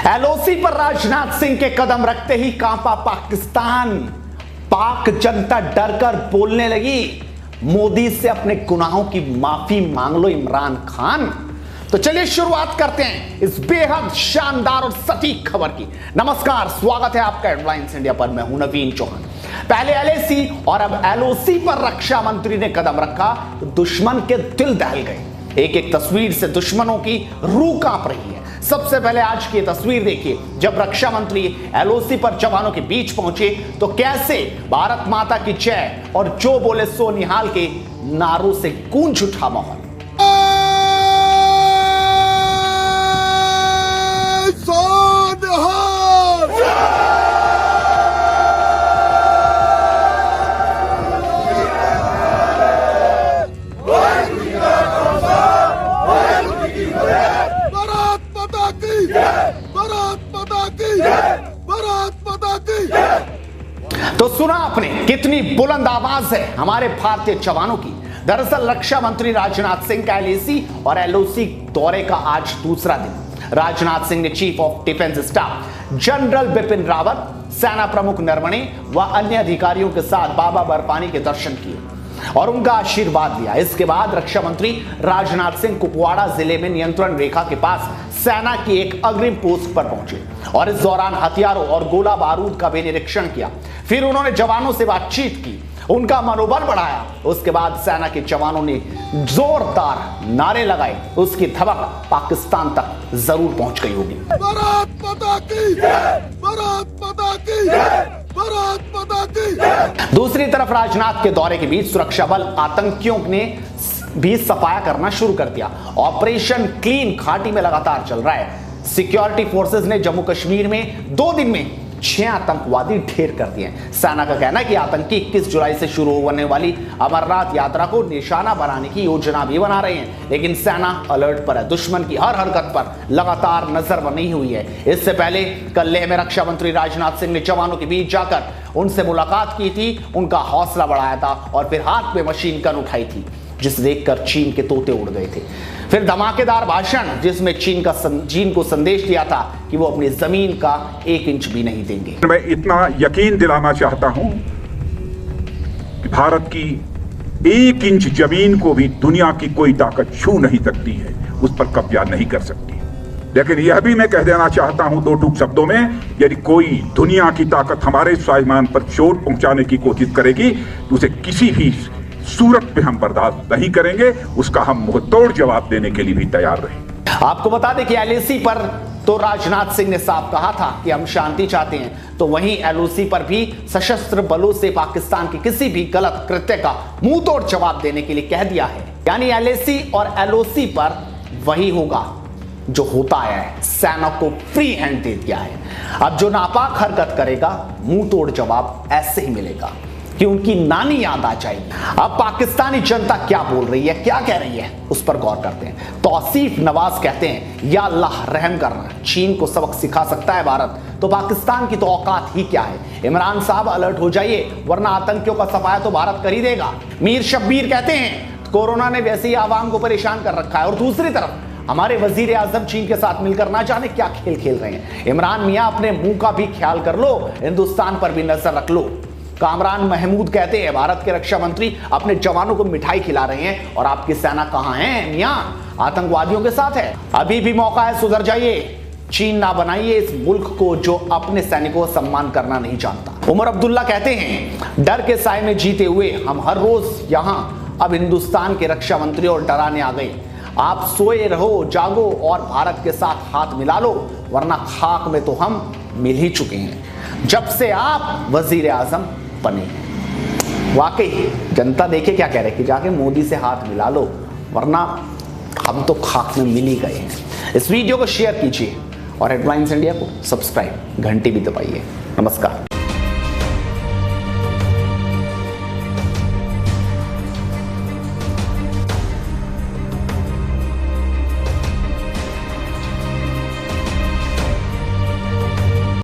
LOC पर राजनाथ सिंह के कदम रखते ही कांपा पाकिस्तान। पाक जनता डरकर बोलने लगी, मोदी से अपने गुनाहों की माफी मांग लो इमरान खान। तो चलिए शुरुआत करते हैं इस बेहद शानदार और सटीक खबर की। नमस्कार, स्वागत है आपका हेडलाइंस इंडिया पर। मैं हूं नवीन चौहान। पहले एलएसी और अब एलओसी पर रक्षा मंत्री ने कदम रखा तो दुश्मन के दिल दहल गए। एक एक तस्वीर से दुश्मनों की रूह कांप रही है। सबसे पहले आज की तस्वीर देखिए, जब रक्षा मंत्री एलओसी पर जवानों के बीच पहुंचे तो कैसे भारत माता की जय और जो बोले सो निहाल के नारों से गूंज उठा माहौल। तो सुना आपने कितनी बुलंद आवाज है हमारे भारतीय जवानों की। दरअसल रक्षा मंत्री राजनाथ सिंह का एलएसी और एलओसी दौरे का आज दूसरा दिन। राजनाथ सिंह ने chief of defence staff general Bipin Rawat, सेना प्रमुख नरवणे व अन्य अधिकारियों के साथ बाबा बर्फानी के दर्शन किए और उनका आशीर्वाद लिया। इसके बाद रक्षा मंत्री राजनाथ सिंह कुपवाड़ा जिले में नियंत्रण रेखा के पास सेना की एक अग्रिम पोस्ट पर पहुंचे और इस दौरान हथियारों और गोला बारूद का भी निरीक्षण किया। फिर उन्होंने जवानों से बातचीत की, उनका मनोबल बढ़ाया। उसके बाद सेना के जवानों ने जोरदार नारे लगाए। उसकी धमक पाकिस्तान तक जरूर पहुंच गई होगी। भारत माता की जय, भारत माता की जय, भारत माता की जय। दूसरी तरफ राजनाथ के दौरे के बीच सुरक्षा बल आतंकियों ने भी सफाया करना शुरू कर दिया। ऑपरेशन क्लीन घाटी में लगातार चल रहा है। सिक्योरिटी फोर्सेस ने जम्मू कश्मीर में 2 दिन में 6 आतंकवादी ढेर कर दिए। सेना का कहना है कि आतंकी 21 जुलाई से शुरू होने वाली अमरनाथ यात्रा को निशाना बनाने की योजना भी बना रहे हैं, लेकिन सेना अलर्ट पर है। दुश्मन की हर हरकत पर लगातार नजर बनी हुई है। इससे पहले कल लेह में रक्षा मंत्री राजनाथ सिंह ने जवानों के बीच जाकर उनसे मुलाकात की थी, उनका हौसला बढ़ाया था और फिर हाथ में मशीन गन उठाई थी, जिसे देखकर चीन के तोते उड़ गए थे। फिर धमाकेदार भाषण, जिसमें चीन को संदेश दिया था कि वो अपनी जमीन का 1 इंच भी नहीं देंगे। मैं इतना यकीन दिलाना चाहता हूं कि भारत की 1 इंच जमीन को भी दुनिया की कोई ताकत छू नहीं सकती है, उस पर कब्जा नहीं कर सकती। लेकिन यह भी मैं कह देना चाहता हूं 2 टूक शब्दों में, यदि कोई दुनिया की ताकत हमारे स्वाभिमान पर चोट पहुंचाने की कोशिश करेगी तो उसे किसी भी सूरत पे हम बर्दाश्त नहीं करेंगे। उसका हम मुंहतोड़ जवाब देने के लिए भी तैयार रहेंगे। आपको बता दें कि एलएसी पर तो राजनाथ सिंह ने साफ कहा था कि हम शांति चाहते हैं, तो वहीं एलओसी पर भी सशस्त्र बलों से पाकिस्तान के किसी भी गलत कृत्य का मुंहतोड़ जवाब देने के लिए कह दिया है। यानी एलएसी और एलओसी पर वही होगा जो होता आया है। सेना को फ्री हैंड दे दिया है। अब जो नापाक हरकत करेगा मुंहतोड़ जवाब ऐसे ही मिलेगा कि उनकी नानी याद आ जाएगी। अब पाकिस्तानी जनता क्या बोल रही है, क्या कह रही है, उस पर गौर करते हैं। तौसीफ नवाज कहते हैं, या अल्लाह रहम करना, चीन को सबक सिखा सकता है भारत, तो पाकिस्तान की तो औकात ही क्या है। इमरान साहब अलर्ट हो जाइए, वरना आतंकियों का सफाया तो भारत कर ही देगा। मीर शब्बीर कहते हैं, कोरोना ने वैसे ही आवाम को परेशान कर रखा है और दूसरी तरफ हमारे वजीर आजम चीन के साथ मिलकर ना जाने क्या खेल खेल रहे हैं। इमरान मियां, अपने मुंह का भी ख्याल कर लो, हिंदुस्तान पर भी नजर रख लो। कामरान महमूद कहते हैं, भारत के रक्षा मंत्री अपने जवानों को मिठाई खिला रहे हैं और आपकी सेना कहां है मियां? आतंकवादियों के साथ है। अभी भी मौका है, सुधर जाइए। चीन ना बनाइए इस मुल्क को जो अपने सैनिकों का सम्मान करना नहीं जानता। उमर अब्दुल्ला कहते हैं, डर के साए में जीते हुए हम हर रोज यहां अब हिंदुस्तान के रक्षा मंत्री और डराने आ गए। आप सोए रहो, जागो और भारत के साथ हाथ मिला लो, वरना खाक में तो हम मिल ही चुके हैं जब से आप वजीर आजम बने। वाकई जनता देखे क्या कह रहे कि जाके मोदी से हाथ मिला लो, वरना हम तो खाक में मिल ही गए हैं। इस वीडियो को शेयर कीजिए और हेडलाइंस इंडिया को सब्सक्राइब, घंटी भी दबाइए। नमस्कार।